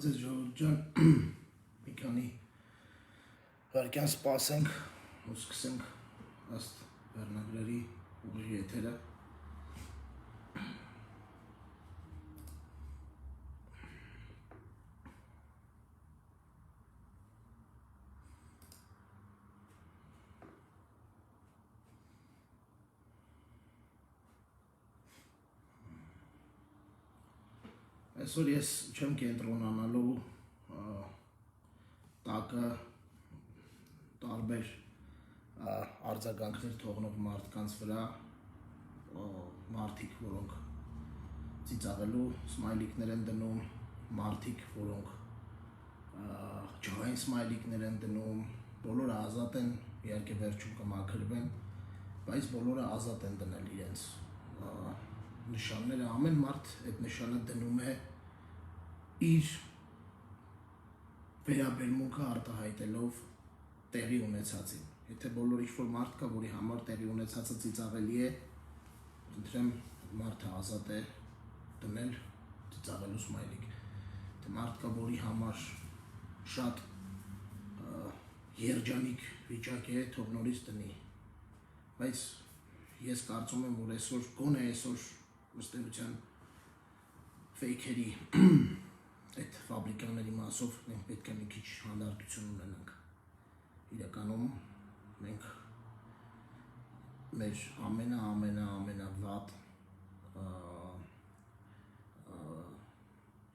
Ձեզ ժողովուրդ ջան, մի քանի վայրկյան սպասենք ու սկսենք ըստ վերնագրերի ուղիղ եթերը։ Այսօր ես չեմ կենտրոնանալու տակը տարբեր արձագանքներ թողնող մարդկանց վրա, մարդիկ, որոնք ծիծաղելու սմայլիկներ են դնում, մարդիկ, որոնք ջղային սմայլիկներ են դնում, բոլորը ազատ են, իհարկե վերջում կմաքրվեն, բայց բոլորը ազատ են դնել իրենց նշանները, ամեն մարդ այդ նշանը դնում է իր վերաբերմունքը արտահայտելով տեղի ունեցածին։ Եթե բոլոր ինչ-որ մարդ կա, որի համար տեղի ունեցածը ծիծաղելի է, ընտրեմ մարդը ազատ է դնել ծիծաղելու սմայլիկ։ Եթե մարդ կա, որի համար շատ երջանիկ վիճակ է, թող նորից դնի։ Բայց ես կարծում եմ, որ այսօր, գոնե այսօր ըստ էության ֆեյքերի այդ ֆաբրիկաների մասով մենք պետք է մի քիչ հանդարտություն ունենանք։ Իրականում մենք մեր ամենավատ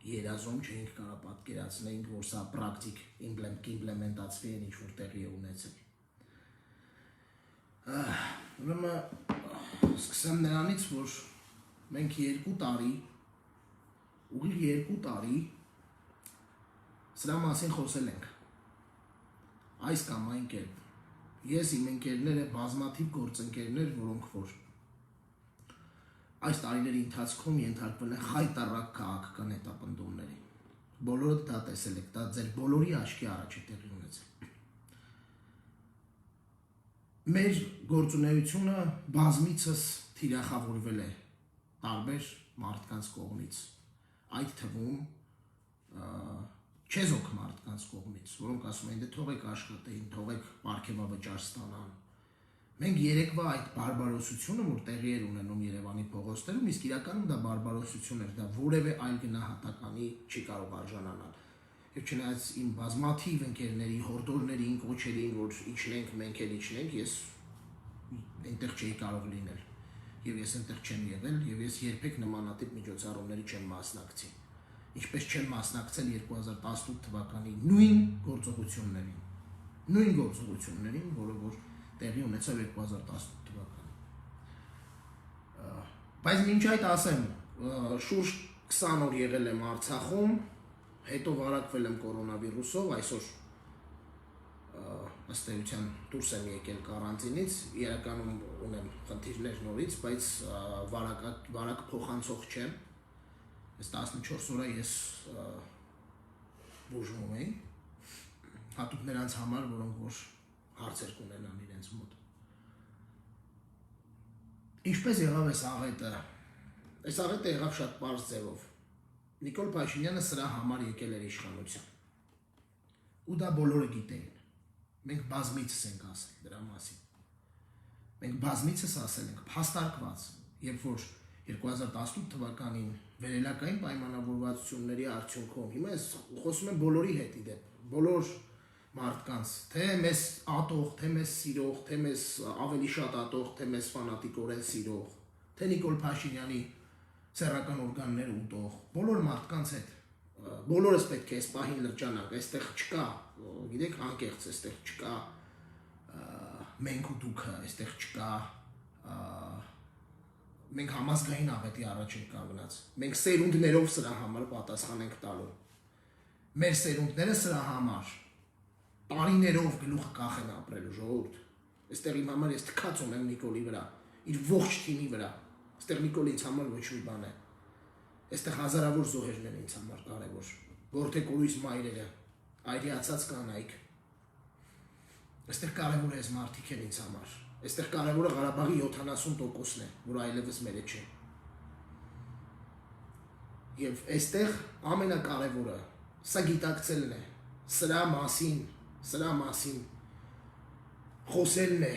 երազում չէինք կարող պատկերացնենք, որ սա պրակտիկ իմպլեմենտացվի են ինչ-որ տեղի է ունեցել։ Ուրեմն սկսեմ նրանից, որ մենք 2 տարի, ուղիղ 2 տարի սրա մասին խոսել ենք, այս կամ այն կերպ, ես իմ ընկերները բազմաթիվ գործընկերներ, որոնք որ այս տարիների ընթացքում ենթարկվել են խայտառակ քաղաքական հետապնդումների, բոլորը դա տեսել եք, դա ձեր բոլորի աչքի առաջ է տեղի ունեցել։ Մեր գործունեությունը բազմիցս թիրախավորվել է տարբեր մարդկանց կողմից, այդ թվում չեզոք մարդկանց կողմից, որոնք ասում են, դե թողեք աշխատեին, թողեք պարգևավճար ստանան։ Մենք երեկվա այդ բարբարոսությունը, որ տեղի էր ունենում Երևանի փողոցներում, իսկ իրականում դա բարբարոսություն էր, դա որևէ այլ գնահատականի չի կարող արժանանալ։ Եվ չնայած իմ բազմաթիվ ընկերների, հորդորներին, կոչերին, որ իջնենք, մենք էլ իջնենք, ես այնտեղ չէի կարող լինել։ Եվ ես այնտեղ չեմ եղել, եւ ես երբեք նմանատիպ միջոցառումների չեմ մասնակցի։ Ինչպես չեմ մասնակցել 2018 թվականի նույն գործողություններին, որը որ տեղի ունեցավ 2018 թվականին։ Բայց մինչ այդ ասեմ, շուրջ 20 օր եղել եմ Արցախում, հետո վարակվել եմ կորոնավիրուսով, այսօր ըստ էության դուրս եմ եկել կարանտինից, իրականում ունեմ խնդիրներ նորից, բայց վարակ փոխանցող չեմ։ Այս 14 օրը ես բուժվում էի, հատուկ նրանց համար, որոնք որ հարցեր կունենան իրենց մոտ։ Ինչպես եղավ այս աղետը։ Այս աղետը եղավ շատ պարզ ձևով։ Նիկոլ Փաշինյանը սրա համար եկել էր իշխանության։ Ու դա բոլորը գիտեին։ Մենք բազմիցս ենք ասել դրա մասին։ Մենք բազմիցս ասել ենք, փաստարկված, երբ որ 2018 թվականին վերելակային պայմանավորվածությունների արդյունքում, հիմա ես խոսում եմ բոլորի հետ իդեպ, բոլոր մարդկանց, թե մեզ ատող, թե մեզ սիրող, թե մեզ ավելի շատ ատող, թե մեզ ֆանատիկորեն սիրող, թե Նիկոլ Փաշինյանի սեռական օրգաններ ուտող, բոլոր մարդկանց հետ, բոլորս պետք է այս պահին լրջանանք, այստեղ չկա, գիտեք, անկեղծ, այստեղ չկա մենք ու դուքը, այստեղ չկա մենք համազգային աղետի առաջ ենք կանգնած, մենք սերունդներով սրա համար պատասխան ենք տալու, մեր սերունդները սրա համար տարիներով գլուխը կախ են ապրելու ժողովուրդ, այստեղ իմ համար ես թքած ունեմ Նիկոլի վրա, իր ողջ թիմի վրա, այստեղ Նիկոլը ինձ համար ոչ մի բան է, այստեղ հազարավոր զոհերներ են ինձ համար կարևոր, որդեկորույս մայրերը, այրիացած կանայք, այստեղ կարևոր է այս մարդիկ են ինձ համար, այստեղ կարևորը Ղարաբաղի 70%-ն է, որ այլևս մերը չէ։ Եվ այստեղ ամենակարևորը Սա գիտակցելն է, սրա մասին խոսելն է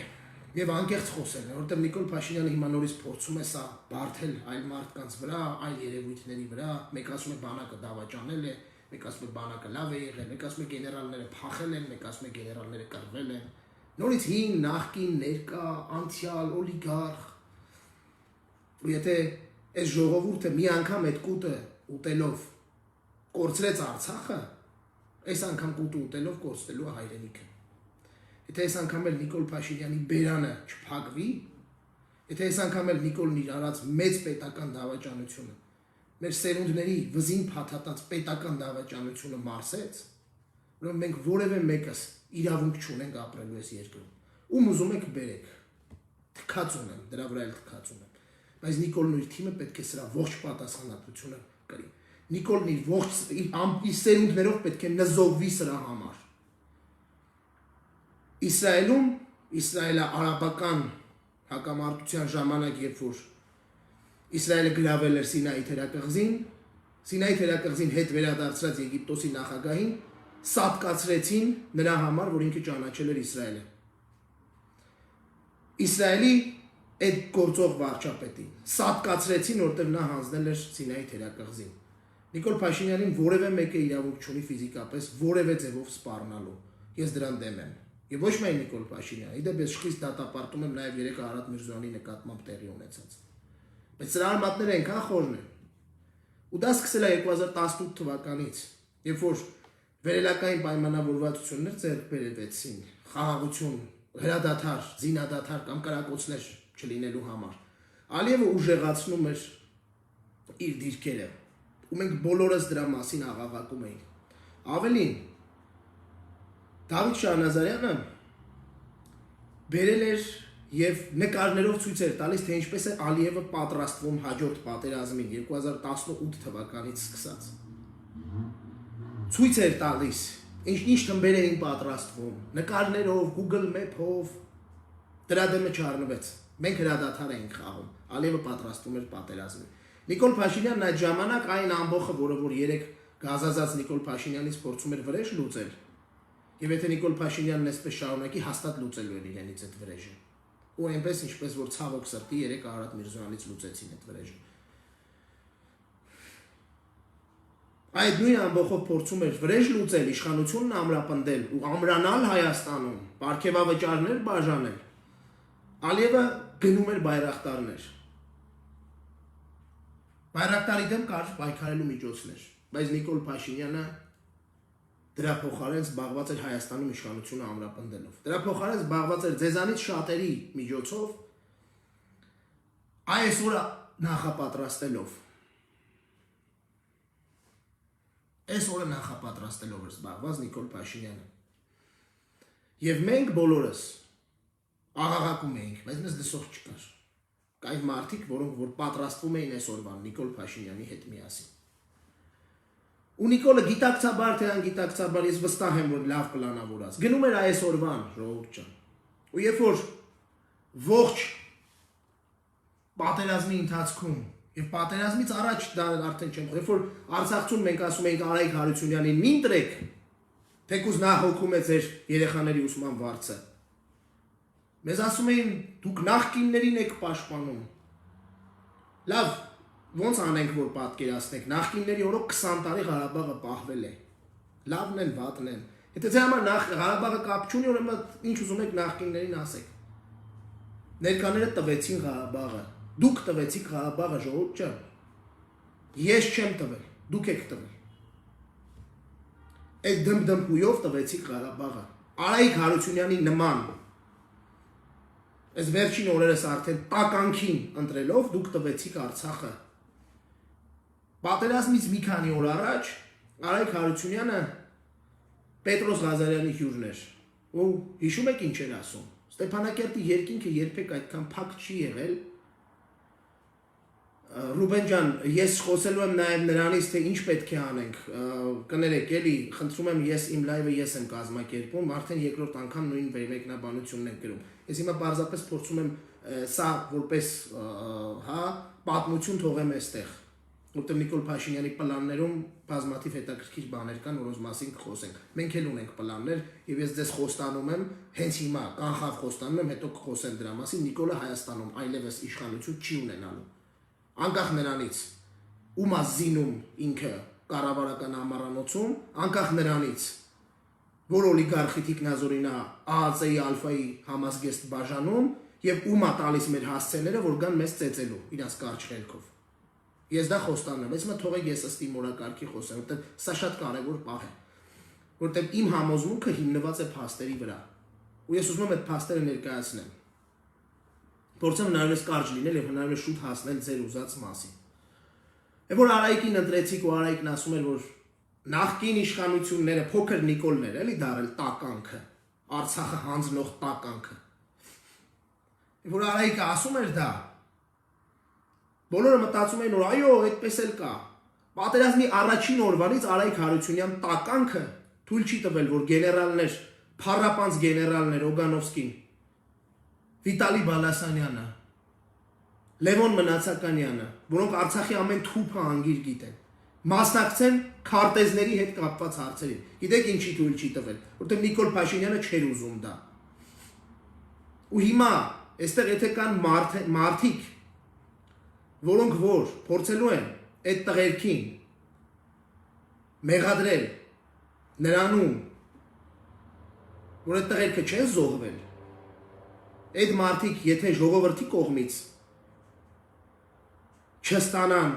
եւ անկեղծ խոսելն է, որովհետեւ Նիկոլ Փաշինյանը հիմա նորից փորձում է սա բարթել այլ մարդկանց վրա, այլ երևույթների վրա, մեկ ասում է բանակը դավաճանել է, մեկ ասում է բանակը լավ է եղել, մեկ ասում է գեներալները փախել են, մեկ ասում է գեներալները կռվել են։ Նորից հին, նախկին, ներկա, անցյալ, օլիգարխ։ Ու եթե այս ժողովուրդը մի անգամ այդ կուտը ուտելով կորցրեց Արցախը, այս անգամ կուտը ուտելով կորցնելու է հայրենիքը։ Եթե այս անգամ էլ Նիկոլ Փաշինյանի բերանը չփակվի, եթե այս անգամ էլ Նիկոլն իր արած մեծ պետական դավաճանությունը, մեր սերունդների վզին փաթաթած պետական դավաճանությունը մարսեց, ուրեմն մենք որևէ մեկս իրավունք չունենք ապրելու այս երկրում։ Ում ուզում եք բերեք, թքած ունեմ, դրա վրա էլ թքած ունեմ։ Բայց Նիկոլն ու իր թիմը պետք է սրա ողջ պատասխանատվությունը կրի։ Նիկոլն իր ողջ իր սերունդներով պետք է նզովվի սրա համար։ Իսրայելում, իսրայելա-արաբական հակամարտության ժամանակ, երբ որ Իսրայելը գրավել էր Սինայի թերակղզին, Սինայի թերակղզին հետ վերադարձրած Եգիպտոսի նախագահին սատկացրեցին նրա համար, որ ինքը ճանաչել էր Իսրայելը։ Իսրայելի այդ գործող վարչապետին սատկացրեցին, որտեղ նա հանձնել էր Սինայի թերակղզին։ Նիկոլ Փաշինյանին որևէ մեկը իրավունք չունի ֆիզիկապես որևէ ձևով սպառնալու։ Ես դրան դեմ եմ։ Եվ ոչ միայն Նիկոլ Փաշինյանը, իդեպ ես խիստ դատապարտում եմ նաև երեք Արարատ Միրզոյանի նկատմամբ տեղի ունեցած։ Բայց սրա արմատները այնքան խորն են։ Ու դա սկսել է 2018 թվականից, երբ որ վերելակային պայմանավորվածություններ ձեռք բերվեցին, խաղաղություն, հրադադար, զինադադար կամ կրակոցներ չլինելու համար։ Ալիևը ուժեղացնում էր իր դիրքերը, ու մենք բոլորս դրա մասին աղաղակում էինք։ Ավելին, Դավիթ Շահնազարյանը բերել էր եւ նկարներով ցույց էր տալիս, թե ինչպես է Ալիևը պատրաստվում հաջորդ պատերազմին 2018 թվականից սկսած։ Ցույց էր տալիս, ինչ թմբեր էին պատրաստվում, նկարներով, Google Map-ով, դրա դեմը չառնվեց։ Մենք հրադադար էինք խաղում, Ալիևը պատրաստվում էր պատերազմին։ Նիկոլ Փաշինյանն այդ ժամանակ այն ամբողջը, որը որ երեք գազազած Նիկոլ Փաշինյանից փորձում էր վրեժ լուծել, եւ եթե Նիկոլ Փաշինյանն այսպես շարունակի, հաստատ լուծելու էր իրենից այդ վրեժը։ Ու այնպես ինչպես որ ցավոք սրտի երեք Արարատ Միրզոյանից լուծեցին այդ վրեժը։ Այդ նույն ամբողջով փորձում էր վրեժ լուծել, իշխանությունն ամրապնդել ու ամրանալ Հայաստանում, պարգևավճարներ բաժանել։ Ալիևը գնում էր բայրախտարներ։ Բայրախտարի դեմ կար պայքարելու միջոցներ, բայց Նիկոլ Փաշինյանը դրա փոխարեն զբաղված էր Հայաստանում իշխանությունը ամրապնդելով։ Դրա փոխարեն զբաղված էր ձեզանից շատերի միջոցով այս օրը նախապատրաստելով։ Այս օրը նախապատրաստելով էր զբաղված Նիկոլ Փաշինյանը։ Եվ մենք բոլորս աղաղակում էինք, բայց մեզ լսող չկար։ Կային մարդիկ, որոնք որ պատրաստվում էին այս օրվան Նիկոլ Փաշինյանի հետ միասին։ Ու Նիկոլը գիտակցաբար թե անգիտակցաբար, ես վստահ եմ, որ լավ պլանավորած։ Գնում էր այս օրվան, ժողովուրդ ջան։ Ու երբ որ ողջ պատերազմի ընթացքում եւ պատերազմից առաջ դա արդեն չեմ, երբ որ Արցախցուն մենք ասում էինք Արայիկ Հարությունյանին մի ընտրեք, թեկուզ նա հոգում է ձեր երեխաների ուսման վարձը։ Մեզ ասում էին դուք նախկիններին եք պաշտպանում։ Լավ, ոնց անենք որ պատկերացնեք, նախկինների օրոք 20 տարի Ղարաբաղը պահվել է։ Լավն են, վատն են։ Եթե ձեր համար Ղարաբաղը կապ չունի, ուրեմն ինչ ուզում եք նախկիններին ասեք։ Ներկաները տվեցին Ղարաբաղը։ Դուք տվեցիք Ղարաբաղը, ժողովուրդ ջան։ Ես չեմ տվել, դուք եք տվել։ Այդ դմդմպույով տվեցիք Ղարաբաղը։ Արայիկ Հարությունյանի նման այս վերջին օրերս արդեն տականքին ընտրելով դուք տվեցիք Արցախը։ Պատերազմից մի քանի օր առաջ Արայիկ Հարությունյանը Պետրոս Ղազարյանի հյուրն էր։ Ու հիշում եք ինչ էր ասում։ Ստեփանակերտի երկինքը երբեք այդքան փակ չի եղել։ Ռուբեն ջան, ես խոսելու եմ նաև նրանից, թե ինչ պետք է անենք։ Կներեք, էլի, խնդրում եմ, ես իմ լայվը ես եմ կազմակերպում, արդեն երկրորդ անգամ նույն վերմեկնաբանությունն ենք գրում։ Ես հիմա պարզապես փորձում եմ սա որպես պատմություն թողեմ այստեղ։ որտեղ Նիկոլ Փաշինյանի պլաններում բազմաթիվ հետաքրքիր բաներ կան, որոնց մասին կխոսենք։ Մենք էլ ունենք պլաններ, եւ ես ձեզ խոստանում եմ, հենց հիմա կանխավ խոստանում եմ, հետո կխոսեմ դրա մասին։ Նիկոլը Հայաստանում այլևս իշխանություն չի ունենալու։ Անկախ նրանից, ում է զինում ինքը կառավարական ամառանոցում, անկախ նրանից, որ օլիգարխի թիկնազորինա ԱԱՑ-ի ալֆայի համազգեստ բաժանում եւ ում է տալիս մեր հասցեները, որ գան մեզ ծեծելու իրաց կարճ խելքով։ Ես դա խոստանում եմ, այսինքն թողեք ես ըստ իմ օրակարգի խոսեմ, որտեղ սա շատ կարևոր պահ է, որտեղ իմ համոզմունքը հիմնված է փաստերի վրա։ Ու ես ուզում եմ այդ փաստերը ներկայացնեմ։ Փորձեմ հնարավորինս կարճ լինել եւ հնարավորինս շուտ հասնել ձեր ուզած մասին։ Եվ որ Արայիկին ընտրեցիք ու Արայիկն ասում էր, որ նախկին իշխանությունները փոքր Նիկոլներ էլի դարել տականքը, Արցախը հանձնող տականքը։ Եվ որ Արայիկը ասում էր դա, բոլորը մտածում էին, որ այո, այդպես էլ կա։ Պատերազմի առաջին օրվանից Արայիկ Հարությունյան տականքը թույլ չի տվել, որ գեներալներ, փառապանց գեներալներ Օգանովսկին, Վիտալի Բալասանյանը, Լևոն Մնացականյանը, որոնք Արցախի ամեն թուփը անգիր գիտեն, մասնակցեն քարտեզների հետ կապված հարցերին։ Գիտեք ինչի թույլ չի տվել, որտեղ Նիկոլ Փաշինյանը չէր ուզում դա։ Ու հիմա այստեղ եթե կան մարդիկ, որոնք որ փորձելու են այդ տղերքին մեղադրել նրանում, որ այդ տղերքը չեն զոհվել, այդ մարդիկ եթե ժողովրդի կողմից չստանան,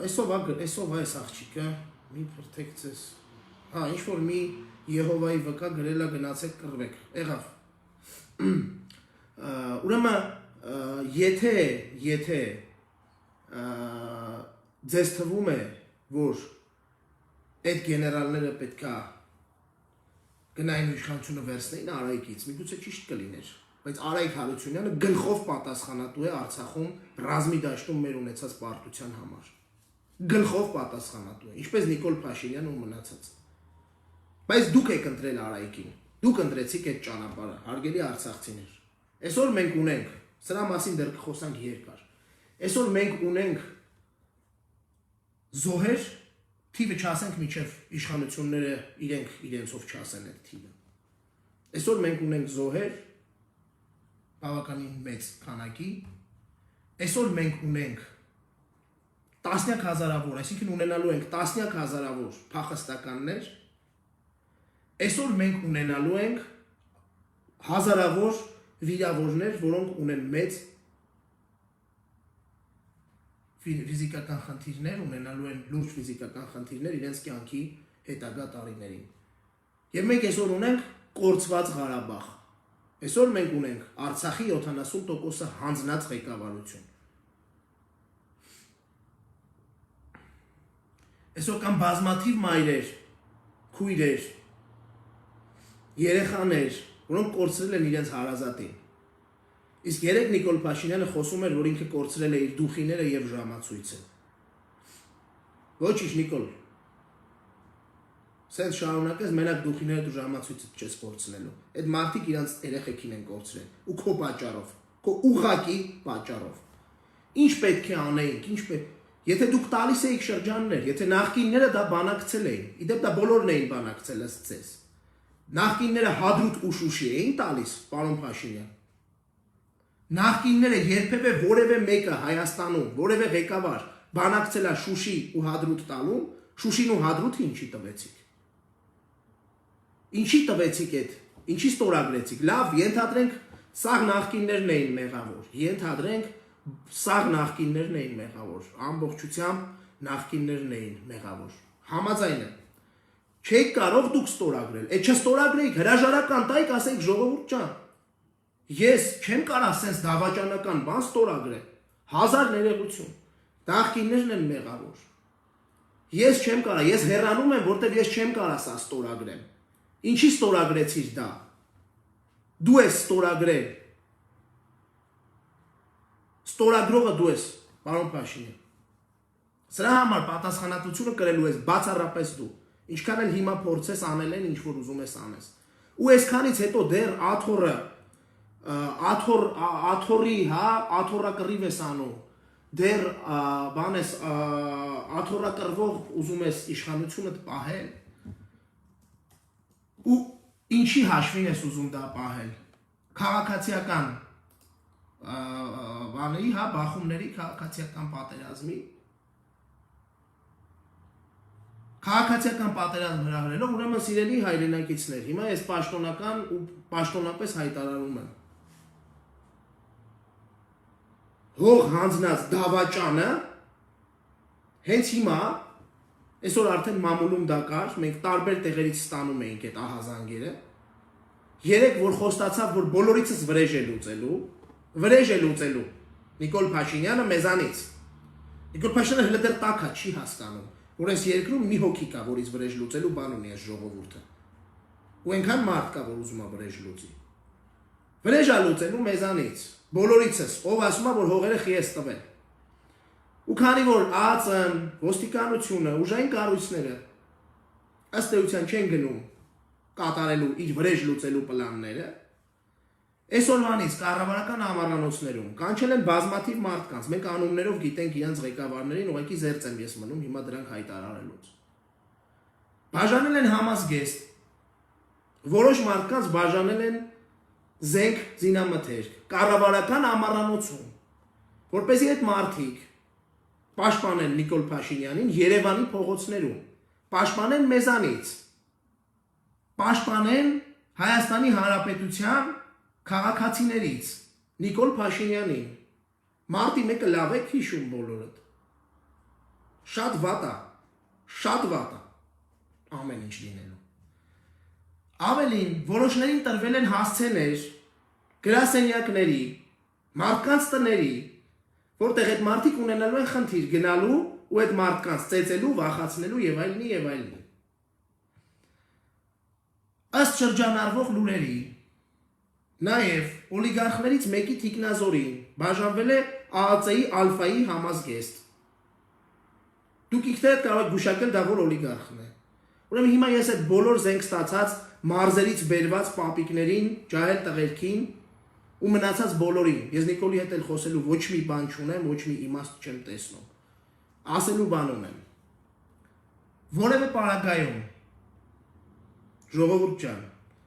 այսով այս աղջիկը, մի պրտեկցես, ինչ-որ մի Եհովայի վկա գրելա գնացեք կռվեք, եղավ։ Ուրեմն, եթե ձեզ թվում է, որ այդ գեներալները պետքա գնային իշխանությունը վերցնեին Արայիկից, միգուցե ճիշտ կլիներ, բայց Արայիկ Հարությունյանը գլխով պատասխանատու է Արցախում ռազմի դաշտում մեր ունեցած պարտության համար։ Գլխով պատասխանատու է, ինչպես Նիկոլ Փաշինյանը ու մնացած։ Բայց դուք եք ընտրել Արայիկին, դուք ընտրեցիք այդ ճանապարհը, հարգելի արցախցիներ։ Այսօր մենք ունենք, սրա մասին դեռ կխոսանք երկար։ Այսօր մենք ունենք զոհեր, թիվը չասենք միջև իշխանությունները իրենցով չասեն այդ թիվը։ Այսօր մենք ունենք զոհեր բավականին մեծ քանակի, այսօր մենք ունենք տասնյակ հազարավոր, այսինքն ունենալու ենք տասնյակ հազարավոր փախստականներ, այսօր մենք ունենալու ենք հազարավոր վիրավորներ, որոնք ունեն մեծ ֆիզիկական խնդիրներ, ունենալու են լուրջ ֆիզիկական խնդիրներ իրենց կյանքի հետագա տարիներին։ Եվ մենք այսօր ունենք կորցված Ղարաբաղ։ Այսօր մենք ունենք Արցախի 70%-ը հանձնած ղեկավարություն։ Այսօր կան բազմաթիվ մայրեր, քույրեր, երեխաներ, որոնք կորցրել են իրենց հարազատին։ Իսկ երեք Նիկոլ Փաշինյանը խոսում էր, որ ինքը կորցրել է իր դուխիները եւ ժամացույցը։ Ոչինչ Նիկոլ։ Սենց շարունակես մենակ դուխիները դու ժամացույցը չես կորցնելու։ Այդ մարդիկ իրանց երեխեքին են կորցրել ու քո պատճառով, քո ուղակի պատճառով։ Ինչ պետք է անեինք, Եթե դուք տալիս էիք շրջաններ, եթե նախկինները դա բանակցել էին, իդեպ դա բոլորն էին բանակցել ըստ ձեզ։ Նախկինները Հադրութ ու Շուշի էին տալիս, պարոն Փաշինյան։ Նախկինները երբևէ որևէ մեկը Հայաստանում, որևէ ղեկավար բանակցել է Շուշի ու Հադրութ տալու, Շուշին ու Հադրութը ինչի տվեցիք։ Ինչի տվեցիք այդ, ինչի ստորագրեցիք։ Լավ, ենթադրենք սաղ նախկիններն էին մեղավոր, ենթադրենք սաղ նախկիններն էին մեղավոր, ամբողջությամբ նախկիններն էին մեղավոր։ Համաձայն եմ։ Չեք կարող դուք ստորագրել, այդ չստորագրեիք, հրաժարական տայիք, ասեիք ժողովուրդ ջան, ես չեմ կարող սենց դավաճանական բան ստորագրել, 1000 ներողություն, նախկիններն են մեղավոր։ Ես չեմ կարող, ես հեռանում եմ, որտեղ ես չեմ կարող սա ստորագրեմ։ Ինչի ստորագրեցիր դա։ Դու ես ստորագրել։ Ստորագրողը դու ես, պարոն Փաշինյան։ Սրա համար պատասխանատվությունը կրելու ես բացառապես դու։ Ինչքան էլ հիմա փորձես անել են ինչ որ ուզում ես անես։ Ու այսքանից հետո դեռ աթոռի, աթոռակռիվ ես անում։ դեռ բան ես աթոռակրվող ուզում ես իշխանությունդ պահել ու ինչի հաշվին ես ուզում դա պահել քաղաքացիական բաների, հա, բախումների քաղաքացիական պատերազմի քաղաքացիական պատերազմ հրահրելով, ուրեմն սիրելի հայրենակիցներ, հիմա ես պաշտոնական ու պաշտոնապես հայտարարում եմ հող հանձնած դավաճանը հենց հիմա այսօր արդեն մամուլում դա կար, մենք տարբեր տեղերից ստանում էինք այդ ահազանգերը երեք որ խոստացավ, որ բոլորիցս վրեժ է լուծելու Նիկոլ Փաշինյանը մեզանից Նիկոլ Փաշինյանը հենց դեռ տակա չի հասկանում որ այս երկրում մի հոգի կա, որից վրեժ լուծելու բան ունի այս ժողովուրդը ու այնքան մարդ կա, որ ուզում է վրեժ լուծի վրեժ է լուծելու մեզանից բոլորիցս, ով ասում է, որ հողերը խի ես տվել ու քանի որ ԱԱԾ-ն, ոստիկանությունը, ուժային կառույցները ըստ էության չեն գնում կատարելու իր վրեժ լուծելու պլանները այսօրվանից կառավարական ամառանոցներում կանչել են բազմաթիվ մարդկանց մենք անուններով գիտենք իրենց ղեկավարներին ուղղակի զերծ եմ ես մնում հիմա դրանք հայտարարելուց բաժանել են համազգեստ որոշ մարդկանց բաժանել են զենք զինամթերք կառավարական ամառանոցում որպեսզի այդ մարդիկ պաշտպանեն Նիկոլ Փաշինյանին Երևանի փողոցներում պաշտպանեն մեզանից պաշտպանեն Հայաստանի Հանրապետության քաղաքացիներից Նիկոլ Փաշինյանին մարտի 1-ը լավ եք հիշում բոլորդ շատ վատ է ամեն ինչ լինելու ավելին որոշներին տրվել են հասցեներ գրասենյակների մարդկանց տների որտեղ այդ մարդիկ ունենալու են խնդիր գնալու ու այդ մարդկանց ծեծելու վախացնելու եւ այլնի ըստ շրջանառվող լուրերի Նաև օլիգարխներից մեկի թիկնազորին բաժանվել է ԱԱԾ-ի ալֆայի համազգեստ։ Դուք ինքներդ կարող եք գուշակել դա որ օլիգարխն է։ Ուրեմն հիմա ես այդ բոլոր զենք ստացած մարզերից բերված պապիկներին, ջահել տղերքին ու մնացած բոլորին, ես Նիկոլի հետ էլ խոսելու ոչ մի բան չունեմ, ոչ մի իմաստ չեմ տեսնում։ Ասելու բան ունեմ։ Որևէ պարագայում ժողովուրդ ջան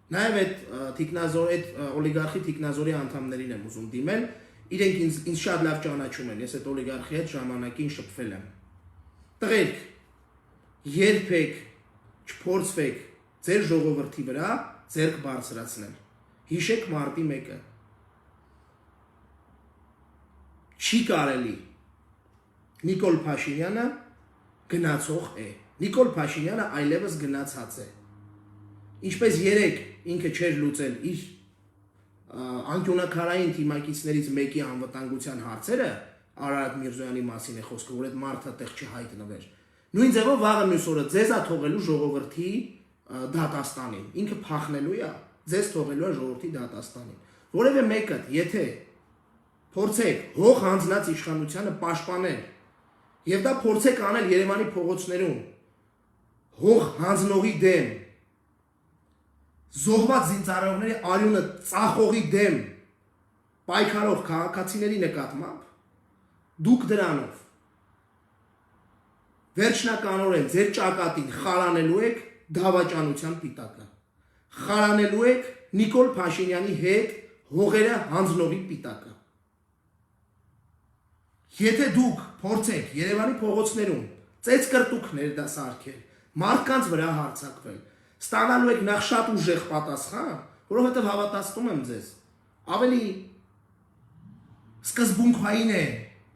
Նաև այդ օլիգարխի թիկնազորի անդամներին եմ ուզում դիմել, իրենք ինձ շատ լավ ճանաչում են, ես այդ օլիգարխի հետ ժամանակին շփվել եմ։ Տղերք, երբեք չփորձվեք ձեր ժողովրդի վրա ձեռք բարձրացնել։ Հիշեք մարտի 1-ը։ Չի կարելի։ Նիկոլ Փաշինյանը գնացող է։ Նիկոլ Փաշինյանը այլևս գնացած է։ Ինչպես երեք ինքը չէր լուծել իր անկյունակարային թիմակիցներից մեկի անվտանգության հարցերը, Արարատ Միրզոյանի մասին է խոսքը, որ այդ մարդը տեղ չհայտնվեր։ Նույն ձևով վաղը մյուս օրը ձեզ է թողելու ժողովրդի դատաստանին։ Ինքը փախնելու է, ձեզ թողելու է ժողովրդի դատաստանին։ Որևէ մեկը, եթե փորձեք հող հանձնած իշխանությանը պաշտպանել, եւ դա փորձեք անել Երևանի փողոցներում հող հանձնողի դեմ Զոհված զինծառայողների արյունը ծախողի դեմ պայքարող քաղաքացիների նկատմամբ դուք դրանով վերջնականորեն ձեր ճակատին խարանելու եք դավաճանության պիտակը խարանելու եք Նիկոլ Փաշինյանի հետ հողերը հանձնողի պիտակը Եթե դուք փորձեք Երևանի փողոցներում ծեծկրտուքներ դա սարքել մարդկանց վրա հարձակվել Ստանալու եք նախ շատ ուժեղ պատասխան, որովհետև հավատացնում եմ ձեզ, ավելի սկզբունքային է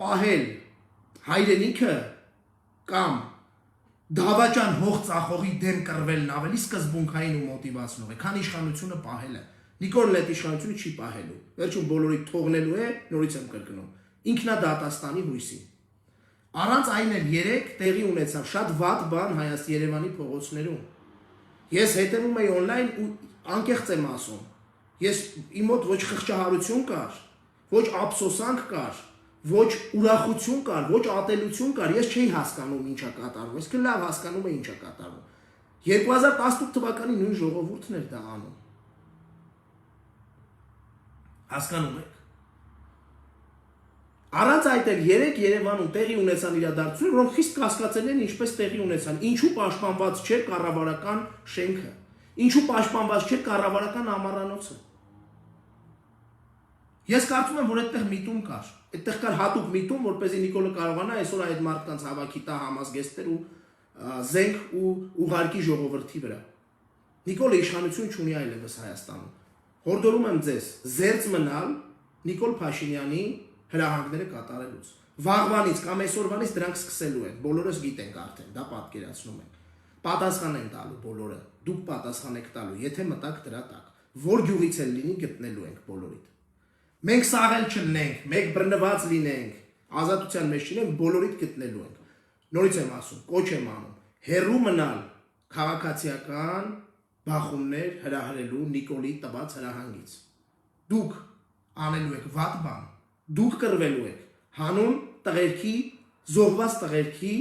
պահել հայրենիքը կամ դավաճան հող ծախողի դեմ կռվելն ավելի սկզբունքային ու մոտիվացնող է, քան իշխանությունը պահելը։ Նիկոլն այդ իշխանությունը չի պահելու, վերջում բոլորի թողնելու է, նորից եմ կրկնում, ինքնադատաստանի հույսին։ Առանց այն էլ երեք տեղի ունեցավ շատ վատ բան Երևանի փողոցներում։ Ես հետևում էի on-line ու անկեղծ եմ ասում։ Ես իմ մոտ ոչ խղճահարություն կար, ոչ ափսոսանք կար, ոչ ուրախություն կար, ոչ ատելություն կար։ Ես չէի հասկանում ինչա կատարվում։ Ես լավ հասկանում եմ ինչա կատարվում։ 2018 թվականի նույն ժողովուրդն էր դա անում։ Հասկանում եք։ Առանց այդ էլ 3 Երևանում տեղի ունեցան իրադարձություններ, որոնք խիստ կասկածելի են ինչպես տեղի ունեցան։ Ինչու պաշտպանված չէ կառավարական շենքը։ Ինչու պաշտպանված չէ կառավարական ամառանոցը։ Ես կարծում եմ, որ այդտեղ միտում կար։ Այդտեղ կար հատուկ միտում, որպեսզի Նիկոլը կարողանա այսօր այդ մարդկանց հավաքի տա համազգեստեր ու զենք ու ուղարկի ժողովրդի վրա։ Նիկոլը իշխանություն չունի այլևս Հայաստանում։ Հորդորում եմ ձեզ զերծ մնալ Նիկոլ Փաշինյանի հրահանգները կատարելուց։ Վաղվանից կամ այսօրվանից դրանք սկսելու են։ Բոլորս գիտենք արդեն, դա պատկերացնում ենք։ Պատասխան են տալու բոլորը։ Դուք պատասխան եք տալու, եթե մտաք դրա տակ։ Որ գյուղից էլ լինի գտնելու ենք բոլորիդ։ Մենք սաղել չլինենք, մեկ բռնված լինենք, ազատության մեջ չլինենք, բոլորիդ գտնելու ենք։ Նորից եմ ասում, կոչ եմ անում, հեռու մնալ քաղաքացիական բախումներ հրահրելու Նիկոլի տված հրահանգից։ Դուք անելու եք վատ բան, դուք կռվելու եք հանուն տղերքի, զոհված տղերքի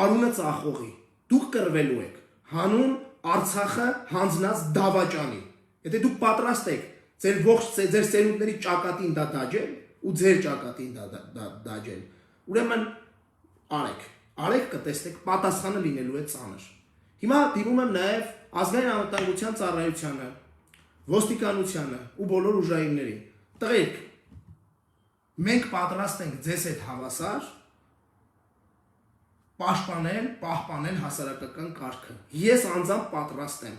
արունը ծախողի, դուք կռվելու եք հանուն Արցախը հանձնած դավաճանի։ Եթե դուք պատրաստ եք ձեր ողջ ձեր սերունդների ճակատին դա դաջել ու ձեր ճակատին դաջել, ուրեմն արեք կտեսնեք պատասխանը լինելու է ծանր։ Հիմա դիմում եմ նաև ազգային անվտանգության ծառայությանը, ոստիկանությանը ու բոլոր ուժայիններին։ Տղերք, մենք պատրաստ ենք ձեզ հետ հավասար պահպանել հասարակական կարգը։ Ես անձամբ պատրաստ եմ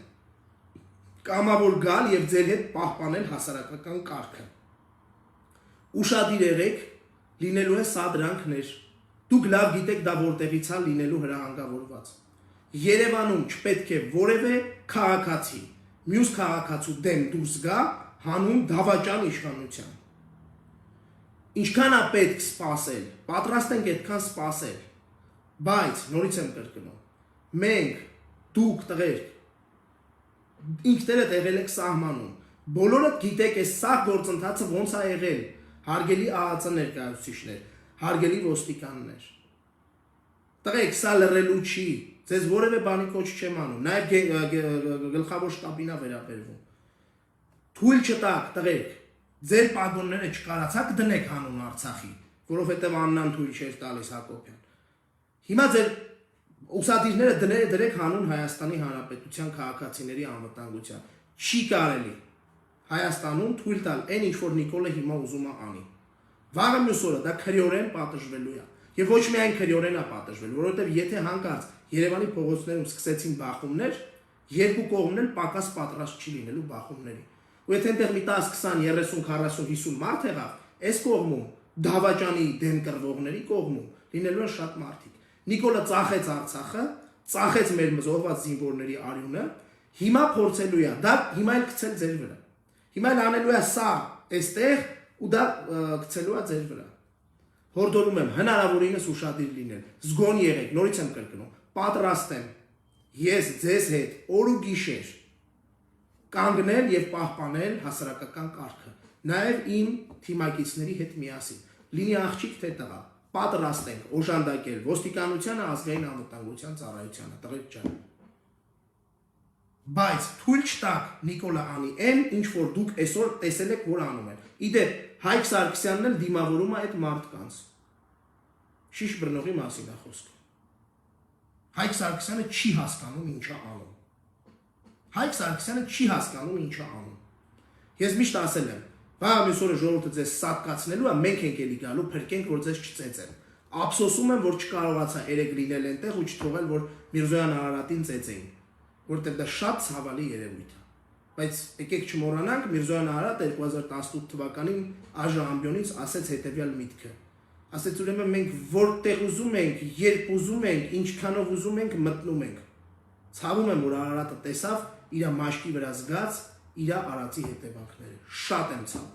կամավոր գալ եւ ձեր հետ պահպանել հասարակական կարգը։ Ուշադիր եղեք, լինելու է սադրանքներ։ Դուք լավ գիտեք դա որտեղից է լինելու հրահանգավորված։ Երևանում չպետք է որևէ քաղաքացի, մյուս քաղաքացու դեմ դուրս գա հանուն դավաճան իշխանության։ Ինչքան է պետք սպասել, պատրաստ ենք այդքան սպասել, բայց նորից եմ կրկնում, մենք, դուք տղերք, ինքներդ եղել եք սահմանում, բոլորը գիտեք այս սաղ գործընթացը ոնց է եղել, հարգելի ԱԱԾ ներկայացուցիչներ, հարգելի ոստիկաններ։ Տղերք, սա լռելու չի, ձեզ որևէ բանի կոչ չեմ անում, նաև գլխավոր շտաբին է վերաբերվում։ Թույլ չտաք, տղերք, ձեր պագոնները չկարացաք դնեք հանուն Արցախի, որովհետև Աննան թույլ չէր տալիս Հակոբյան։ Հիմա ձեր ուսադիրները դրեք հանուն Հայաստանի Հանրապետության քաղաքացիների անվտանգության։ Չի կարելի Հայաստանում թույլ տալ այն ինչ որ Նիկոլը հիմա ուզում է անի։ Վաղը մյուս օրը դա քրեորեն պատժվելու է։ Եվ ոչ միայն քրեորեն է պատժվելու, որովհետև եթե հանկարծ Երևանի փողոցներում սկսեցին բախումներ, երկու կողմն էլ պակաս պատրաստ չի լինելու բախումների։ Ու եթե այնտեղ մի 10, 20, 30, 40, 50 մարդ եղավ, այս կողմում դավաճանի դեմ կռվողների կողմում լինելու են շատ մարդիկ։ Նիկոլը ծախեց Արցախը, ծախեց մեր զոհված զինվորների արյունը, հիմա փորձելու է դա հիմա էլ գցել ձեր վրա։ Հիմա էլ անելու է սա այստեղ ու դա գցելու է ձեր վրա։ Հորդորում եմ հնարավորինս ուշադիր լինել։ Զգոն եղեք, նորից եմ կրկնում, պատրաստ եմ ես ձեզ հետ օր ու գիշեր կանգնել եւ պահպանել հասարակական կարգը, նաեւ իմ թիմակիցների հետ միասին։ Լինի աղջիկ թե տղա, պատրաստ ենք օժանդակել ոստիկանությանը, ազգային անվտանգության ծառայությանը, տղերք ջան։ Բայց թույլ չտաք Նիկոլը անի այն, ինչ որ դուք այսօր տեսել եք, որ անում են։ Իդեպ Հայկ Սարգսյանն էլ դիմավորում է այդ մարդկանց։ Շիշ բռնողի մասին է խոսքը։ Հայկ Սարգսյանը չի հասկանում ինչ է անում։ Հայկ Սարգսյանը չի հասկանում ինչ է անում։ Ես միշտ ասել եմ, բա մյուս օրը ժողովուրդը ձեզ սատկացնելու է, մենք ենք էլի գալու, փրկենք, որ ձեզ չծեծեն։ Ափսոսում եմ, որ չկարողացա երեք լինել այնտեղ ու չթողել, որ Միրզոյան Արարատին ծեծեին, որտեղ դա շատ ցավալի երևույթ է։ Բայց եկեք չմոռանանք, Միրզոյան Արարատը 2018 թվականին ԱԺ ամբիոնից ասեց հետևյալ միտքը։ Ասեց ուրեմն մենք որտեղ ուզում ենք, երբ ուզում ենք, ինչքանով ուզում ենք, մտնում ենք։ Ցավում եմ, որ Արարատը տեսավ իր մաշկի վրա զգաց իր արածի հետևանքները։ Շատ եմ ցավում։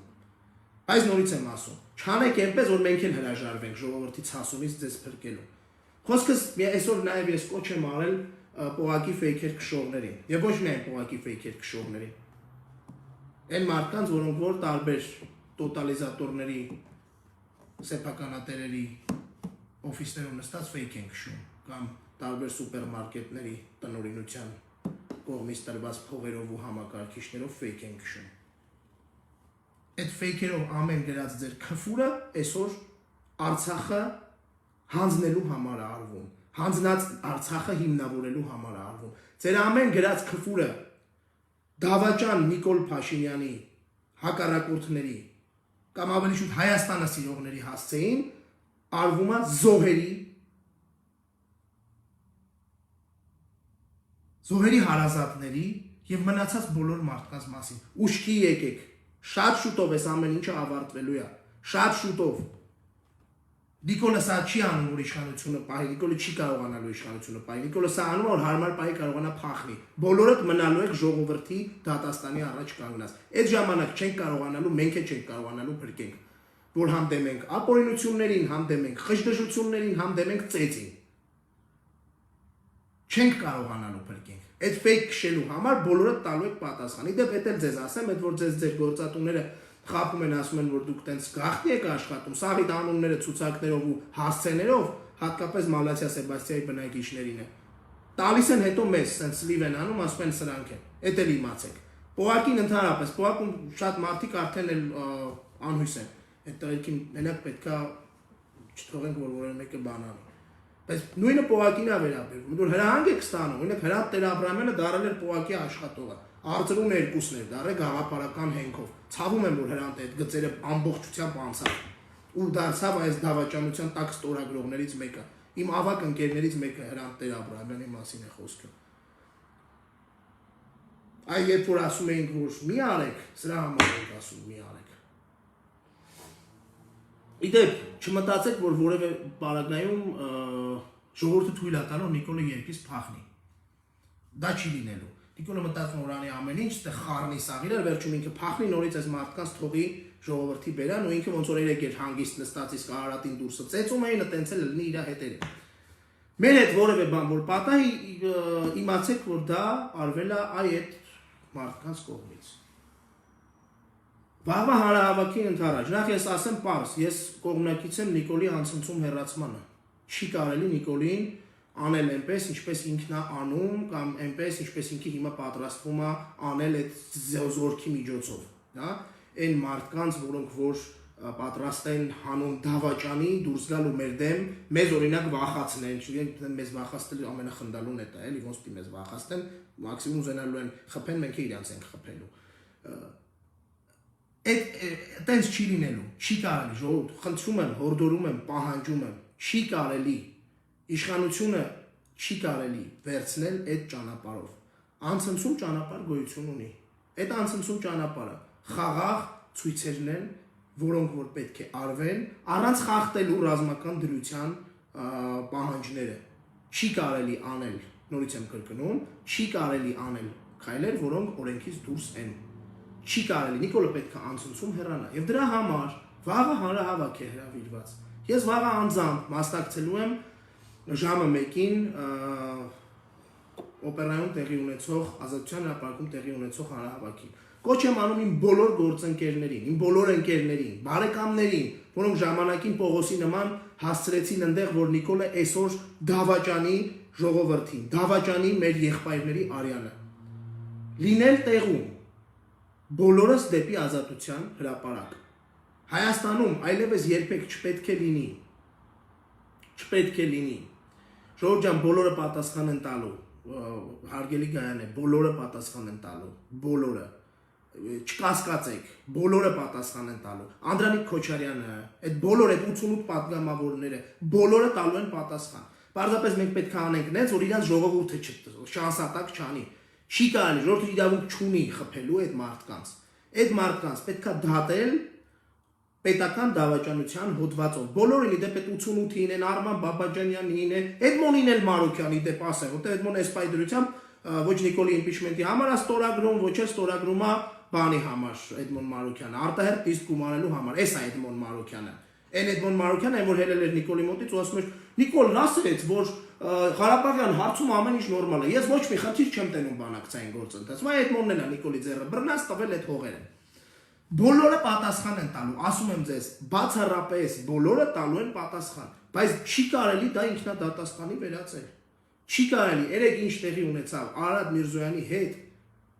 Այս նորից եմ ասում, չանեք այնպես, որ մենք էլ հրաժարվենք ժողովրդի ցասումից ձեզ փրկելու։ Խոսքս այսօր նաև ես կոչ եմ արել պողակի ֆեյքեր քշողներին, եւ ոչ միայն պողակի ֆեյքեր քշողներին։ Այն մարդկանց, որոնք որ տարբեր տոտալիզատորների, սեփականատերերի օֆիսներում նստած ֆեյք են քշում, կամ տարբեր սուպերմարկետների տնօրինության կողմից տրված փողերով ու համակարգիչներով ֆեյք են քշում։ Այդ ֆեյքերով ամեն գրած ձեր քֆուրը այսօր Արցախը հանձնելու համար է արվում, հանձնած Արցախը հիմնավորելու համար է արվում։ Ձեր ամեն գրած քֆուրը դավաճան Նիկոլ Փաշինյանի հակառակորդների կամ ավելի շուտ Հայաստանը սիրողների հասցեին արվում է զոհերի հարազատների եւ մնացած բոլոր մարդկանց մասին։ Ուշքի եկեք, շատ շուտով այս ամեն ինչը ավարտվելու է, շատ շուտով։ Նիկոլը սա չի անում, որ իշխանությունը պահի, Նիկոլը չի կարողանալու իշխանությունը պահի, Նիկոլը սա անում, որ հարմար պահի կարողանա փախնի։ Բոլորդ մնալու եք ժողովրդի դատաստանի առաջ կանգնած։ Այդ ժամանակ չենք կարողանալու, մենք էլ չենք կարողանալու փրկենք, որ հանդեմ ենք ապօրինություններին, հանդեմ ենք խժդժություններին, հանդեմ ենք ծեծին։ Չենք կարողանալու փրկենք։ Այդ fake քշելու համար բոլորը տալու եք պատասխան։ Իդեպ էդ էլ ձեզ ասեմ, այդ որ ձեր գործատուները խափում են, ասում են, որ դուք տենց գաղտնի եք աշխատում, սաղիդ անունները ցուցակներով ու հասցեներով, հատկապես Մալացիա Սեբաստիայի բնակիչներին է։ Տալիս են հետո մեզ, սենց սլիվ են անում, ասում են սրանք են։ Էդ էլ իմացեք։ Պողակին ընդհանրապես, պողակում շատ մարդիկ արդեն էլ անհույս են։ Այդ տղերքին մենակ պետքա չթողենք, որ որևէ մեկը բան անի։ Բայց նույնը պողակին է վերաբերվում, որ հրահանգ եք ստանում, օրինակ Հրանտ Տեր-Աբրահամյանը դարել էր պողակի աշխատողը, Արծրուն երկուսն էր դարել գաղափարական հենքով։ Ցավում եմ, որ Հրանտը այդ գծերը ամբողջությամբ անցավ ու դարձավ այս դավաճանության տակ ստորագրողներից մեկը։ Իմ ավակ ընկերներից մեկը Հրանտ Տեր-Աբրահամյանի մասին է խոսքը։ Այ երբ որ ասում էինք, որ մի արեք, սրա համար ենք ասում մի արեք։ Իդեպ, չմտածեք, որ որևէ պարագայում ժողովուրդը թույլ է տալու Նիկոլը երկից փախնի։ Դա չի լինելու։ Նիկոլը մտածում որ անի ամեն ինչ, ստե խառնի սաղիրը, վերջում ինքը փախնի նորից այս մարդկանց թողի ժողովրդի բերան ու ինքը ոնց որ երեք էր հանգիստ նստած իսկ Արարատին դուրսը ծեծում էին, տենց էլ լինի իր հետերը։ Մեր հետ որևէ բան որ պատահ, իմացեք, որ դա արվել է այդ մարդկանց կողմից։ Վաղվա հանրահավաքին ընդառաջ, նախ ես ասեմ պարզ, ես կողմնակից եմ Նիկոլի անցնցում հեռացմանը։ Չի կարելի Նիկոլին անել այնպես, ինչպես ինքն է անում, կամ այնպես, ինչպես ինքը հիմա պատրաստվում է անել այդ զորքի միջոցով, հա, այն մարդկանց, որոնք որ պատրաստ են հանուն դավաճանի դուրս գալ ու մեր դեմ, մեզ օրինակ վախացնեն, չգիտեմ, մեզ վախացնել ամենախնդալուն է դա, էլի, ոնց պիտի մեզ վախացնեն, մաքսիմում ուզենալու են խփեն, մենք իրանց ենք խփելու։ Այտենց չի լինելու, չի կարելի, ժողովուրդ, խնդրում եմ, հորդորում եմ, պահանջում եմ, չի կարելի, իշխանությունը չի կարելի վերցնել այդ ճանապարհով։ Անցնցում ճանապարհ գոյություն ունի։ Այդ անցնցում ճանապարհը խաղաղ ցույցերն են, որոնք որ պետք է արվեն, առանց խախտելու ռազմական դրության պահանջները։ Չի կարելի անել, նորից եմ կրկնում, չի կարելի անել քայլեր, որոնք օրենքից դուրս են։ Չի կարելի, Նիկոլը պետք է անցնցում հեռանա։ Եվ դրա համար վաղը հանրահավաք է հրավիրված։ Ես վաղը անձամբ մասնակցելու եմ ժամը 1-ին օպերայում տեղի ունեցող, Ազատության հրապարակում տեղի ունեցող հանրահավաքին։ Կոչ եմ անում իմ բոլոր գործընկերներին, իմ բոլոր ընկերներին, բարեկամներին, որոնք ժամանակին Պողոսի նման հասցրեցին այնտեղ, որ Նիկոլը այսօր դավաճանի ժողովրդին, դավաճանի մեր եղբայրների արյանը։ Լինել տեղում, բոլորս դեպի Ազատության հրապարակ։ Հայաստանում այլևս երբեք չպետք է լինի։ Չպետք է լինի։ Ժողովուրդ ջան, բոլորը պատասխան են տալու, հարգելի Գայան է, բոլորը պատասխան են տալու, բոլորը, չկասկածեք, բոլորը պատասխան են տալու, Անդրանիկ Քոչարյանը, այդ բոլոր այդ 88 պատգամավորները, բոլորը տալու են պատասխան, պարզապես մենք պետք է անենք նենց, որ իրանց ժողովուրդը շանսատակ չանի, չի կարելի, ժողովուրդը իրավունք չունի խփելու այդ մարդկանց պետք է դատել պետական դավաճանության հոդվածով, բոլորին իդեպ այդ 88-ին են, Արման Բաբաջանյանին են, Էդմոնին էլ Մարոկյանի իդեպ ասեմ, որտեղ Էդմոնը այս պայդրությամբ ոչ Նիկոլի իմպիչմենտի համար է ստորագրում, ոչ էլ ստորագրում է բանի համար Էդմոն Մարոկյանը, արտահերտ իսկ գումարելու համար, էս է Էդմոն Մարոկյանը։ Այն Էդմոն Մարոկյանը, այն որ հելել էր Նիկոլի մոտից ու ասում էր, Նիկոլն ասեց, որ Ղարաբաղյան հարցում ամեն ինչ նորմալ է։ Ես ոչ մի խնդիր չեմ տենում բանակցային գործընթացում։ Այ Էդմոնն էլ է Նիկոլի ձեռը բռնած տվել այդ հողերը։ Բոլորը պատասխան են տալու, ասում եմ ձեզ, բացառապես բոլորը տալու են պատասխան, բայց չի կարելի դա ինքնադատաստանի վերածել։ Չի կարելի, երեք ինչ տեղի ունեցավ Արարատ Միրզոյանի հետ,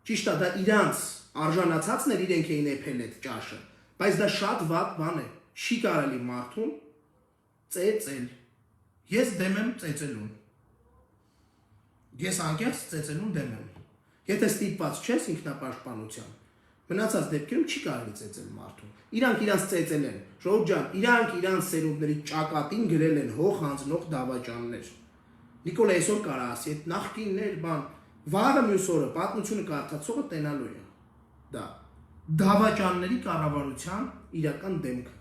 ճիշտ է, դա իրանց արժանացածն էր, իրենք էին էփել այդ ճաշը, բայց դա շատ վատ բան է։ Չի կարելի մարդուն ծեծել։ Ես դեմ եմ ծեծելուն։ Ես անկեղծ ծեծելուն դեմ եմ։ Եթե ստիպված չես ինքնապաշտպանության, մնացած դեպքերում չի կարելի ծեծել մարդուն։ Իրանք իրանց ծեծել են, Ժողովուրդ ջան, իրանք իրանց սերունդների ճակատին գրել են հող հանձնող դավաճաններ։ Նիկոլ այսօր կարա ասի, այդ նախկիններ, վաղը մյուս օրը պատմությունը կարդացողը տենալու է։ Դա դավաճանների կառավարության իրական դեմքը։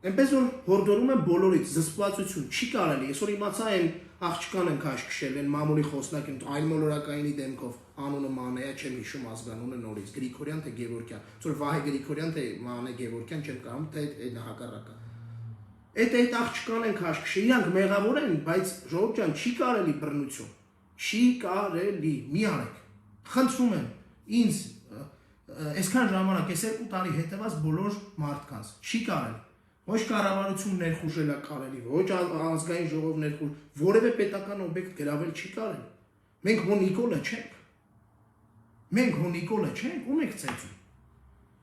Այնպես որ հորդորում են բոլորից զսպվածություն չի կարելի, այսօր իմացա են աղջկան են քաշքշել են մամուլի խոսնակ են այլ մոլորակայինի դեմքով անունը Մանեա չեմ հիշում ազգանունը նորից Գրիգորյան թե Գևորգյան, այսօր Վահե Գրիգորյան թե Մանե Գևորգյան չեմ կարող թե հակառակը։ Այդ աղջկան են քաշքշել, իրանք մեղավոր են, բայց Ժողովուրդ ջան չի կարելի բռնություն, չի կարելի, մի արեք, խնդրում եմ ինձ այսքան ժամանակ, այս 2 տարի հետևած բոլոր մարդկանց, չի կարելի, ոչ կառավարություն ներխուժել է կարելի, ոչ ազգային ժողով ներխուժ, որևէ պետական օբյեկտ գրավել չի կարելի, մենք հո Նիկոլը չենք, ում եք ծեծում,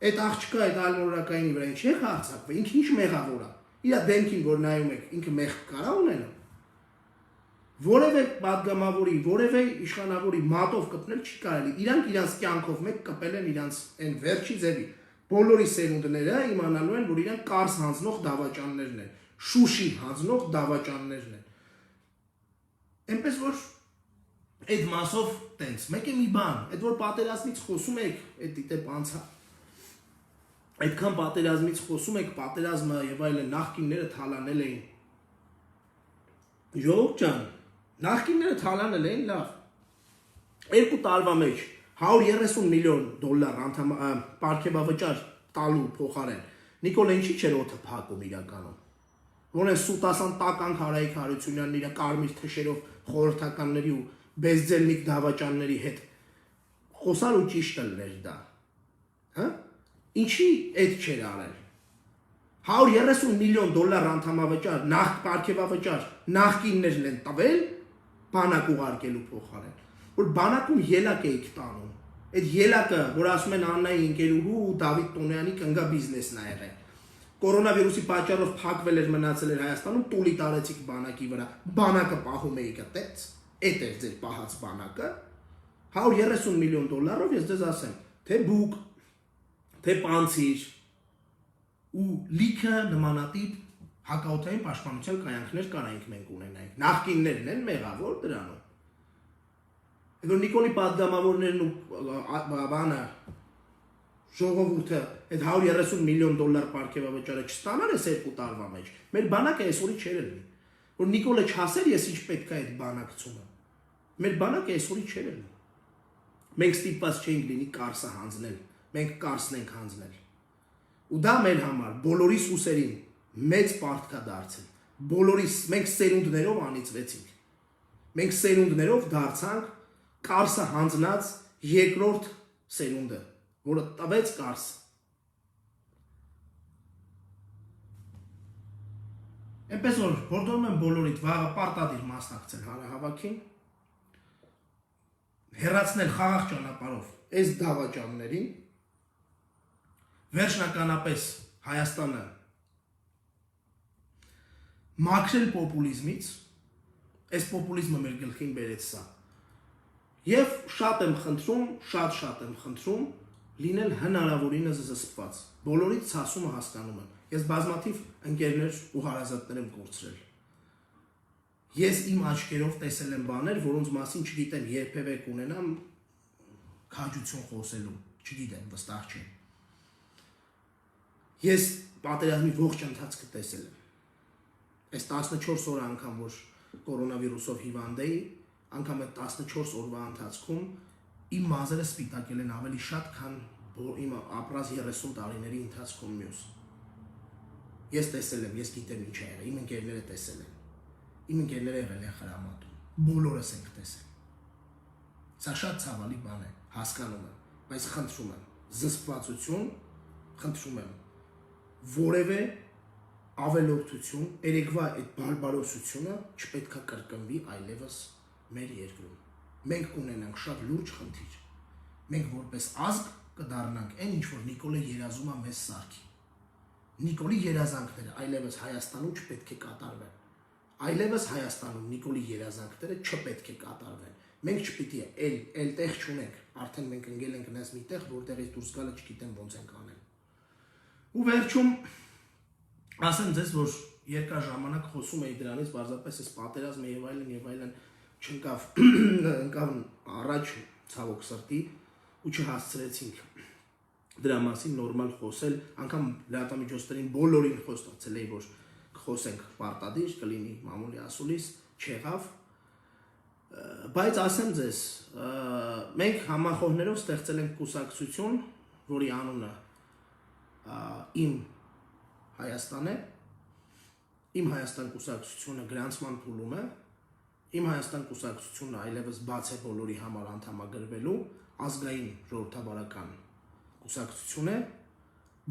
այդ աղջկա, այդ այլմոլորակայինի վրա ինչ եք հարձակվել, ինքը ինչ մեղավոր է, իր դեմքին որ նայում եք, ինքը մեղ կարա ունենա, որևէ պատգամավորի, որևէ իշխանավորի մատով կպնել չի կարելի, իրանք իրանց կյանքով մեկ կպել են իրանց այն վերջի ձևի, բոլորի սերունդները իմանալու են, որ իրանք Կարս հանձնող դավաճաններն են, Շուշի հանձնող դավաճաններն են, այնպես որ այդ մասով տենց, մեկ է մի բան, այդ որ պատերազմից խոսում եք, այդ դիտեպ անցա, այդքան պատերազմից խոսում եք, պատերազմը եւ այլն նախկինները թալանել էին, Ժողովուրդ ջան, նախկինները թալանել էին լավ, 2 տարվա մեջ 130 միլիոն դոլար պարգևավճար տալու փոխարեն, Նիկոլ ինչի չէր օդը փակում իրականում, որ են Սուտասան տականք Հարայիկ Հարությունյանն իր կարմիր թշերով խորհրդականների ու Բեզձելնիկ դավաճանների հետ խոսալ ու ճիշտ լներ դա, ինչի այդ չէր արել, 130 միլիոն դոլար անդամավճար, պարգևավճար նախկիններն են տվել, բանակ ուղարկելու փոխարեն, որ բանակում ելակ էիք տանում, այդ ելակը, որ ասում են Աննայի ընկերուհու ու Դավիթ Տոնոյանի կնգա բիզնեսն ա եղել, կորոնավիրուսի պատճառով փակվել էր մնացել էր Հայաստանում, տուլի տարեցիք բանակի վրա, բանակը պահում էիք այդպես, այդ էր ձեր պահած բանակը, 130 միլիոն դոլարով ես ձեզ ասեմ, թե բուկ, թե պանցիր, ու լիքը նմանատիպ հակաօդային պաշտպանության կայանքներ կարայինք մենք ունենայինք, նախկիններն են մեղավոր դրանով, որ Նիկոլի պատգամավորներն ու բանը ժողովուրդը այդ 130 միլիոն դոլար պարգևավճարը չստանար այս 2 տարվա մեջ, մեր բանակը այսօրի չէր լինի, որ Նիկոլը չասեր ես ինչ պետք է այդ բանակցումը, մեր բանակը այսօրի չէր լինի, մենք ստիպված չէինք լինի Կարսը հանձնել, մենք Կարսն ենք հանձնել, ու դա մեր համար բոլորիս ուսերին մեծ պարտք է դարձել, բոլորիս մենք սերունդներով անիծվեցինք, մենք սերունդներով դարձանք Կարսը հանձնած երկրորդ սերունդը, որը տվեց Կարսը, այնպես որ հորդորում եմ բոլորիդ վաղը պարտադիր մասնակցել հանրահավաքին, հեռացնել խաղաղ ճանապարհով այս դավաճաններին, վերջնականապես Հայաստանը մաքրել պոպուլիզմից, այս պոպուլիզմը մեր գլխին բերեց սա, եւ շատ եմ խնդրում լինել հնարավորինս զսպված, բոլորից ցասումը հասկանում եմ, ես բազմաթիվ ընկերներ ու հարազատներ եմ կորցրել, ես իմ աչքերով տեսել եմ բաներ, որոնց մասին չգիտեմ երբևէ կունենամ քաջություն խոսելու, չգիտեմ, վստահ չեմ, ես պատերազմի ողջ ընթացքը տեսել եմ, այս 14 օր անգամ, որ կորոնավիրուսով հիվանդ էի, անգամ այդ 14 օրվա ընթացքում իմ մազերը սպիտակել են ավելի շատ, քան իմ ապրած 30 տարիների ընթացքում մյուս։ Ես տեսել եմ, ես գիտեմ ինչ է եղել, իմ ընկերները տեսել են, իմ ընկերները եղել են խրամատում, բոլորս ենք տեսել։ Սա շատ ցավալի բան է, հասկանում եմ, բայց խնդրում եմ, զսպվածություն, խնդրում եմ, որևէ ավելորդություն, երեկվա այդ բարբարոսությունը չպետք է կրկնվի այլևս մեր երկրում։ Մենք կունենանք շատ լուրջ խնդիր։ Մենք որպես ազգ կդառնանք այն ինչ որ Նիկոլը երազում է մեզ սարքի։ Նիկոլի երազանքները այլևս Հայաստանում չպետք է կատարվեն։ Այլևս Հայաստանում Նիկոլի երազանքները չպետք է կատարվեն։ Մենք չպիտի էլ տեղ չունենք, արդեն մենք ընկել ենք այնպես մի տեղ, որտեղից դուրս գալը չգիտեմ ոնց ենք անել։ Ու վերջում ասեմ ձեզ, որ երկար ժամանակ խոսում էի դրանից, պարզապես այս պատերազմը եւ այլն ընկավ առաջ ցավոք սրտի ու չհասցրեցինք դրա մասին նորմալ խոսել, անգամ լրատվամիջոցներին բոլորին խոստացել էի, որ խոսենք պարտադիր, կլինի մամուլի ասուլիս, չեղավ, բայց ասեմ ձեզ, մենք համախոհներով ստեղծել ենք կուսակցություն, որի անունը Իմ Հայաստան է, Իմ Հայաստան կուսակցությունը գրանցման փուլում է, Իմ Հայաստան կուսակցությունը այլևս բաց է բոլորի համար անդամագրվելու, ազգային ժողովրդավարական կուսակցություն է,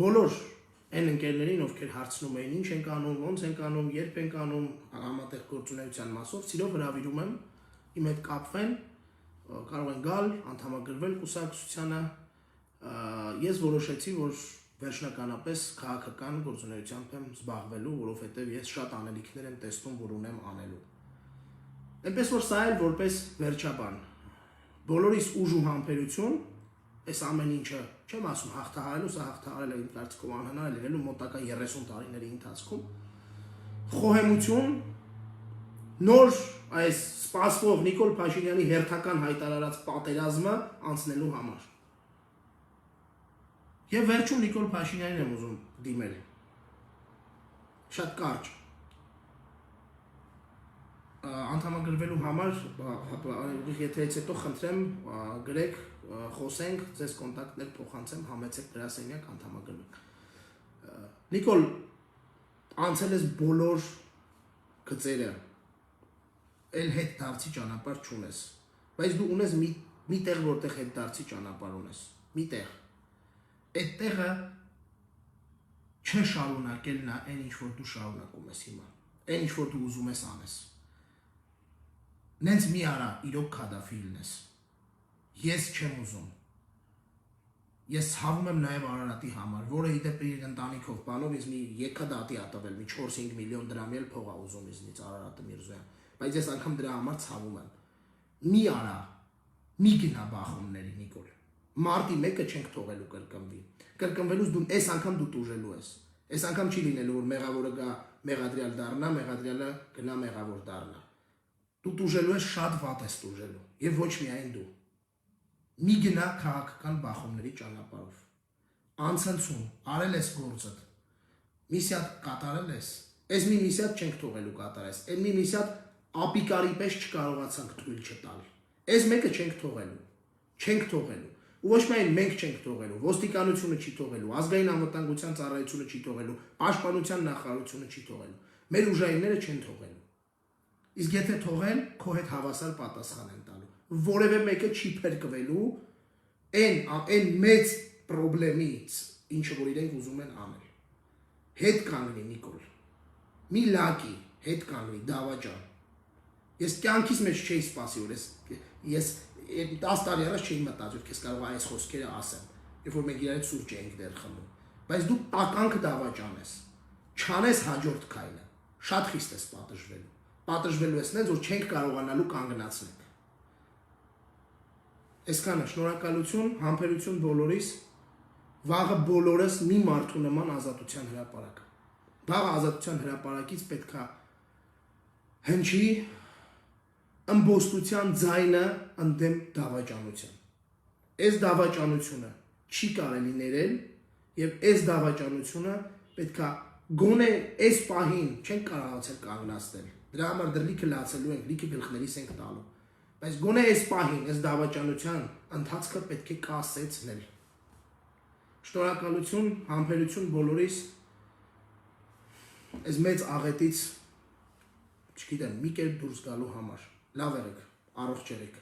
բոլոր այն ընկերներին, ովքեր հարցնում էին ինչ ենք անում, ոնց ենք անում, երբ ենք անում, համատեղ գործունեության մասով, սիրով հրավիրում եմ իմ հետ կապվեն, կարող են գալ, անդամագրվել կուսակցությանը, ես որոշեցի, որ վերջնականապես քաղաքական գործունեությամբ եմ զբաղվելու, որովհետև ես շատ անելիքներ եմ տեսնում, որ ունեմ անելու։ Այնպես որ սա էլ որպես վերջաբան, բոլորիս ուժ ու համբերություն, այս ամեն ինչը, չեմ ասում հաղթահարելու, սա հաղթահարել է իմ կարծիքով անհնար է լինելու մոտակա 30 տարիների ընթացքում, խոհեմություն, նոր այս սպասվող Նիկոլ Փաշինյանի հերթական հայտարարած պատերազմը անցնելու համար։ Եվ վերջում Նիկոլ Փաշինյանին եմ ուզում դիմել, շատ կարճ, անդամագրվելու համար, եթերից հետո խնդրեմ գրեք, խոսենք, ձեզ կոնտակտներ փոխանցեմ, համեցեք գրասենյակ, անդամագրվեք։ Նիկոլ, անցել ես բոլոր գծերը, էլ հետ դարձի ճանապարհ չունես, բայց դու ունես մի տեղ, որտեղ հետ դարձի ճանապարհ ունես, մի տեղ։ Այդ տեղը չշարունակել նա այն ինչ որ դու շարունակում ես հիմա, այն ինչ որ դու ուզում ես անես։ Նենց մի արա իրոք Քադաֆի լինես։ Ես չեմ ուզում։ Ես ցավում եմ նաև Արարատի համար, որը իդեպ իր ընտանիքով բանով ինձ մի եկադատի ա տվել, մի 4-5 միլիոն դրամի էլ փող ա ուզում ինձնից Արարատը Միրզոյան, բայց ես անգամ դրա համար ցավում եմ։ Մի արա, մի գնա բախումների Նիկոլ։ Մարտի 1-ը չենք թողելու կրկնվի։ Կրկնվելուց դու այս անգամ դու տուժելու ես։ Այս անգամ չի լինելու որ մեղավորը գա մեղադրյալ դառնա, մեղադրյալը գնա մեղավոր դառնա։ Դու տուժելու ես շատ վատ ես տուժելու, եւ ոչ միայն դու։ Մի գնա քաղաքական բախումների ճանապարհով։ Անցնցում, արել ես գործդ։ Միսիա կատարել ես։ Այս մի միսիա չենք թողելու կատարես։ Այն մի միսիա ապիկարի պես չկարողացանք թույլ չտալ։ Այս մեկը չենք թողելու։ Չենք թողելու։ Ու ոչ միայն մենք չենք թողելու, ոստիկանությունը չի թողելու, ազգային անվտանգության ծառայությունը չի թողելու, պաշտպանության նախարարությունը չի թողելու, մեր ուժայինները չեն թողելու։ Իսկ եթե թողեն, քո հետ հավասար պատասխան են տալու։ Որևէ մեկը չի փրկվելու այն մեծ խնդրից, ինչը որ իրենք ուզում են անել։ Հետ կանգնի Նիկոլ։ Մի լակի հետ կանգնի դավաճան։ Ես կյանքիս մեջ չէի սպասի, որ ես 10 տարի առաջ չէի մտածել, որ քեզ կարող այս խոսքերը ասեմ, երբ որ մենք իրար հետ սուրճ էինք դեռ խմում։ Բայց դու ականք դավաճան ես։ Չանես հաջորդ քայլը։ Շատ խիստ ես պատժվելու։ Պատժվելու ես նենց, որ չենք կարողանալու կանգնացնել։ Այսքանը շնորհակալություն, համբերություն բոլորիս։ Վաղը բոլորս մի մարդու նման ազատության հրապարակ։ Վաղը ազատության հրապարակից պետքա հնչի ըմբոստության ձայնը ընդդեմ դավաճանության։ Այս դավաճանությունը չի կարելի ներել եւ այս դավաճանությունը պետքա գոնե այս պահին չենք կարողացել կանգնացնել։ Դրա համար դեռ լիքը լացելու ենք, լիքը գլխներիս ենք տալու։ Բայց գոնե այս պահին այս դավաճանության ընթացքը պետք է կասեցնել։ Շնորհակալություն, համբերություն բոլորիս։ Այս մեծ աղետից, չգիտեմ, մի կերպ դուրս գալու համար։ Լավ եղեք, առողջ եղեք։